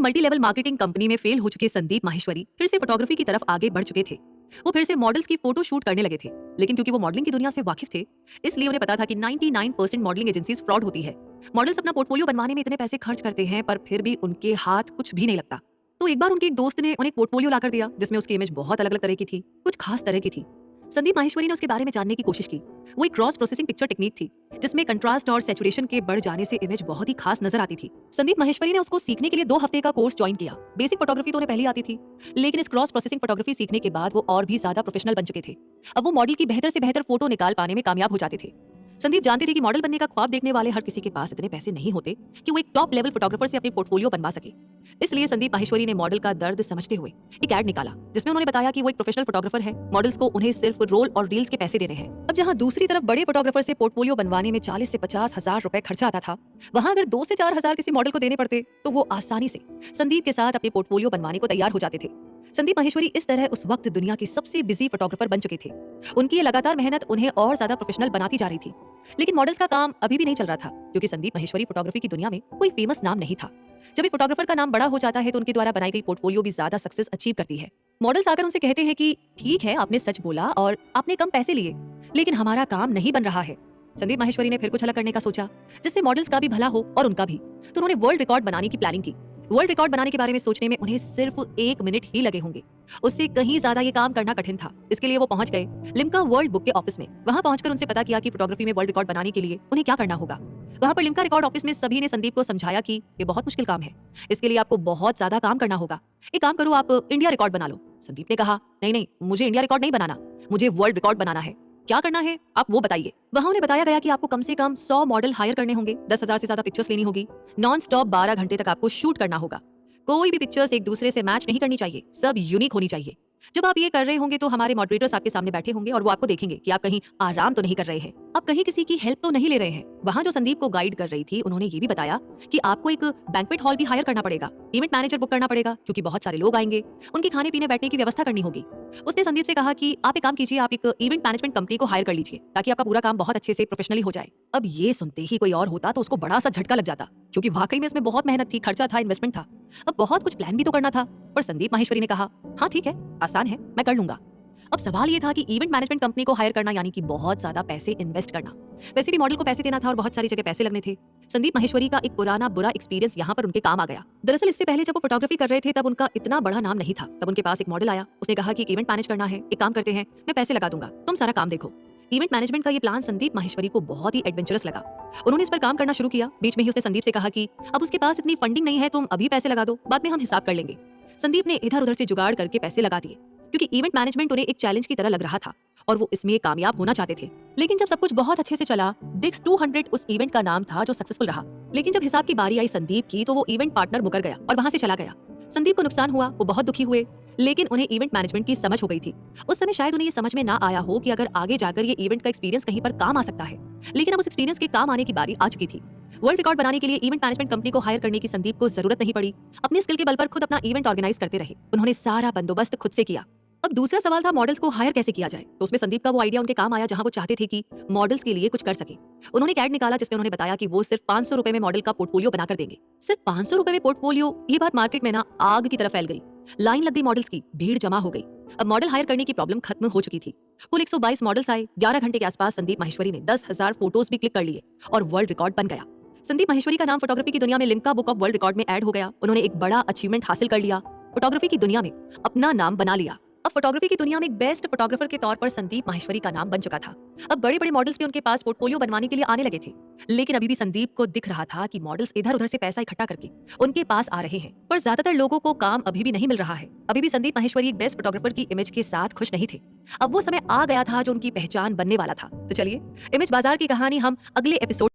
Multi level marketing company में fail हो चुके संदीप माहेश्वरी फिर से फोटोग्राफी की तरफ आगे बढ़ चुके थे। वो फिर से मॉडल्स की फोटो शूट करने लगे थे, लेकिन क्योंकि वो मॉडलिंग की दुनिया से वाकिफ थे, इसलिए उन्हें पता था कि 99% मॉडलिंग एजेंसीज फ्रॉड होती है। मॉडल्स अपना पोर्टफोलियो बनवाने में इतने पैसे खर्च करते हैं, पर फिर भी उनके हाथ कुछ भी नहीं लगता। तो एक बार उनके एक दोस्त ने उन्हें एक पोर्टफोलियो लाकर दिया, जिसमें उसकी इमेज बहुत अलग अलग तरह की थी, कुछ खास तरह की थी। संदीप माहेश्वरी ने उसके बारे में जानने की कोशिश की। वो एक क्रॉस प्रोसेसिंग पिक्चर टेक्निक थी, जिसमें कंट्रास्ट और सैचुरेशन के बढ़ जाने से इमेज बहुत ही खास नजर आती थी। संदीप माहेश्वरी ने उसको सीखने के लिए 2 हफ्ते का कोर्स ज्वाइन किया। बेसिक फोटोग्राफी तो उन्हें पहले आती थी, लेकिन इस क्रॉस प्रोसेसिंग फोटोग्राफी सीखने के बाद वो और भी ज्यादा प्रोफेशनल बन चुके थे। अब वो मॉडल की बेहतर से बेहतर फोटो निकाल पाने में कामयाब हो जाते थे। संदीप जानते थे कि मॉडल बनने का ख्वाब देखने वाले हर किसी के पास इतने पैसे नहीं होते कि वो एक टॉप लेवल फोटोग्राफर से अपनी पोर्टफोलियो बनवा सके। इसलिए संदीप माहेश्वरी ने मॉडल का दर्द समझते हुए एक ऐड निकाला, जिसमें उन्होंने बताया कि वो एक प्रोफेशनल फोटोग्राफर है, मॉडल्स को उन्हें सिर्फ रोल और रील्स के पैसे देने हैं। अब जहां दूसरी तरफ बड़े फोटोग्राफर से पोर्टफोलियो बनवाने में 40 से 50 हजार रुपए खर्चा आता था, वहां अगर 2 से 4 हजार किसी मॉडल को देने पड़ते तो वो आसानी से संदीप के साथ अपने पोर्टफोलियो बनवाने को तैयार हो जाते थे। संदीप माहेश्वरी इस तरह उस वक्त दुनिया के सबसे बिजी फोटोग्राफर बन चुके थे। उनकी ये लगातार मेहनत उन्हें और ज्यादा प्रोफेशनल बनाती जा रही थी। लेकिन मॉडल्स का काम अभी भी नहीं चल रहा था, क्योंकि संदीप माहेश्वरी फोटोग्राफी की दुनिया में कोई फेमस नाम नहीं था। जब एक फोटोग्राफर का नाम बड़ा हो जाता है तो उनके द्वारा बनाई गई पोर्टफोलियो भी ज्यादा सक्सेस अचीव करती है। मॉडल्स आकर उनसे कहते हैं कि ठीक है, आपने सच बोला और आपने कम पैसे लिए, लेकिन हमारा काम नहीं बन रहा है। संदीप माहेश्वरी ने फिर कुछ अलग करने का सोचा, जिससे मॉडल्स का भी भला हो और उनका भी। तो उन्होंने वर्ल्ड रिकॉर्ड बनाने की प्लानिंग की। वर्ल्ड रिकॉर्ड बनाने के बारे में सोचने में उन्हें सिर्फ 1 मिनट ही लगे होंगे। उससे कहीं ज्यादा ये काम करना कठिन था। इसके लिए वो पहुंच गए लिम्का वर्ल्ड बुक के ऑफिस में। वहां पहुंचकर उनसे पता किया कि फोटोग्राफी में वर्ल्ड रिकॉर्ड बनाने के लिए उन्हें क्या करना होगा। वहां पर लिम्का रिकॉर्ड ऑफिस में सभी ने संदीप को समझाया कि ये बहुत मुश्किल काम है, इसके लिए आपको बहुत ज्यादा काम करना होगा। एक काम करो, आप इंडिया रिकॉर्ड बना लो। संदीप ने कहा, नहीं नहीं, मुझे इंडिया रिकॉर्ड नहीं बनाना, मुझे वर्ल्ड रिकॉर्ड बनाना है। क्या करना है आप वो बताइए। वहां उन्हें बताया गया कि आपको कम से कम 100 मॉडल हायर करने होंगे, 10,000 से ज्यादा पिक्चर्स लेनी होगी, नॉन स्टॉप 12 घंटे तक आपको शूट करना होगा। कोई भी पिक्चर्स एक दूसरे से मैच नहीं करनी चाहिए, सब यूनिक होनी चाहिए। जब आप ये कर रहे होंगे तो हमारे मॉडरेटर्स आपके सामने बैठे होंगे और वो आपको देखेंगे कि आप कहीं आराम तो नहीं कर रहे हैं, आप कहीं किसी की हेल्प तो नहीं ले रहे हैं। वहां जो संदीप को गाइड कर रही थी, उन्होंने ये भी बताया कि आपको एक बैंक्वेट हॉल भी हायर करना पड़ेगा, इवेंट मैनेजर बुक करना पड़ेगा, क्योंकि बहुत सारे लोग आएंगे, उनके खाने पीने बैठने की व्यवस्था करनी होगी। उसने संदीप से कहा कि आप एक काम कीजिए, आप एक इवेंट मैनेजमेंट कंपनी को हायर कर लीजिए, ताकि आपका पूरा काम बहुत अच्छे से प्रोफेशनली हो जाए। अब ये सुनते ही कोई और होता तो उसको बड़ा सा झटका लग जाता, क्योंकि वाकई में इसमें बहुत मेहनत थी, खर्चा था, इन्वेस्टमेंट था, अब बहुत कुछ प्लान भी तो करना था। पर संदीप माहेश्वरी ने कहा, हाँ ठीक है, आसान है, मैं कर लूंगा। अब सवाल ये था कि इवेंट मैनेजमेंट कंपनी को हायर करना यानी कि बहुत ज्यादा पैसे इन्वेस्ट करना। वैसे भी मॉडल को पैसे देना था और बहुत सारी जगह पैसे लगने थे। संदीप माहेश्वरी का एक पुराना बुरा एक्सपीरियंस यहाँ पर उनके काम आ गया। दरअसल इससे पहले जब वो फोटोग्राफी कर रहे थे तब उनका इतना बड़ा नाम नहीं था। तब उनके पास एक मॉडल आया, उसने कहा कि एक इवेंट मैनेज करना है, एक काम करते हैं, मैं पैसे लगा दूंगा, तुम सारा काम देखो। इवेंट मैनेजमेंट का ये प्लान संदीप माहेश्वरी को बहुत ही एडवेंचरस लगा। उन्होंने इस पर काम करना शुरू किया। बीच में ही उसने संदीप से कहा कि अब उसके पास इतनी फंडिंग नहीं है, तुम अभी पैसे लगा दो, बाद में हम हिसाब कर लेंगे। संदीप ने इधर उधर से जुगाड़ करके पैसे लगा दिए, क्योंकि इवेंट मैनेजमेंट उन्हें एक चैलेंज की तरह लग रहा था और वो इसमें कामयाब होना चाहते थे। लेकिन जब सब कुछ बहुत अच्छे से चला, डिक्स 200 उस इवेंट का नाम था जो सक्सेसफुल रहा। लेकिन जब हिसाब की बारी आई संदीप की, तो वो इवेंट पार्टनर मुकर गया और वहां से चला गया। संदीप को नुकसान हुआ, वो बहुत दुखी हुए, लेकिन उन्हें इवेंट मैनेजमेंट की समझ हो गई थी। उस समय शायद उन्हें ये समझ में ना आया हो कि अगर आगे जाकर ये इवेंट का एक्सपीरियंस कहीं पर काम आ सकता है। लेकिन अब उस एक्सपीरियंस के काम आने की बारी आ चुकी थी। वर्ल्ड रिकॉर्ड बनाने के लिए इवेंट मैनेजमेंट कंपनी को हायर करने की संदीप को जरूरत नहीं पड़ी। अपने स्किल के बल पर खुद अपना इवेंट ऑर्गेनाइज करते रहे। उन्होंने सारा बंदोबस्त खुद से किया। अब दूसरा सवाल था मॉडल्स को हायर कैसे किया जाए। तो उसमें संदीप का वो आइडिया उनके काम आया, जहां वो चाहते थे कि मॉडल्स के लिए कुछ कर सके। उन्होंने एक ऐड निकाला, जिसमें उन्होंने बताया कि वो सिर्फ 500 रुपए में मॉडल का पोर्टफोलियो बनाकर देंगे। सिर्फ 500 रुपए में पोर्टफोलियो, ये बात मार्केट में ना आग की तरह फैल गई। लाइन लग गई मॉडल्स की, भीड़ जमा हो गई। अब मॉडल हायर करने की प्रॉब्लम खत्म हो चुकी थी। कुल 122 मॉडल्स आए। 11 घंटे के आसपास संदीप माहेश्वरी ने 10,000 फोटोज भी क्लिक कर लिए और वर्ल्ड रिकॉर्ड बन गया। संदीप माहेश्वरी का नाम फोटोग्राफी की दुनिया में Limca book of world record में ऐड हो गया। उन्होंने एक बड़ा अचीवमेंट हासिल कर लिया, फोटोग्राफी की दुनिया में अपना नाम बना लिया। अब फोटोग्राफी की दुनिया में एक बेस्ट फोटोग्राफर के तौर पर संदीप माहेश्वरी का नाम बन चुका था। अब बड़े बड़े मॉडल्स भी उनके पास पोर्टफोलियो बनवाने के लिए आने लगे थे। लेकिन अभी भी संदीप को दिख रहा था कि मॉडल्स इधर उधर से पैसा इकट्ठा करके उनके पास आ रहे हैं, पर ज्यादातर लोगों को काम अभी भी नहीं मिल रहा है। अभी भी संदीप माहेश्वरी एक बेस्ट फोटोग्राफर की इमेज के साथ खुश नहीं थे। अब वो समय आ गया था जो उनकी पहचान बनने वाला था। तो चलिए, इमेज बाजार की कहानी हम अगले एपिसोड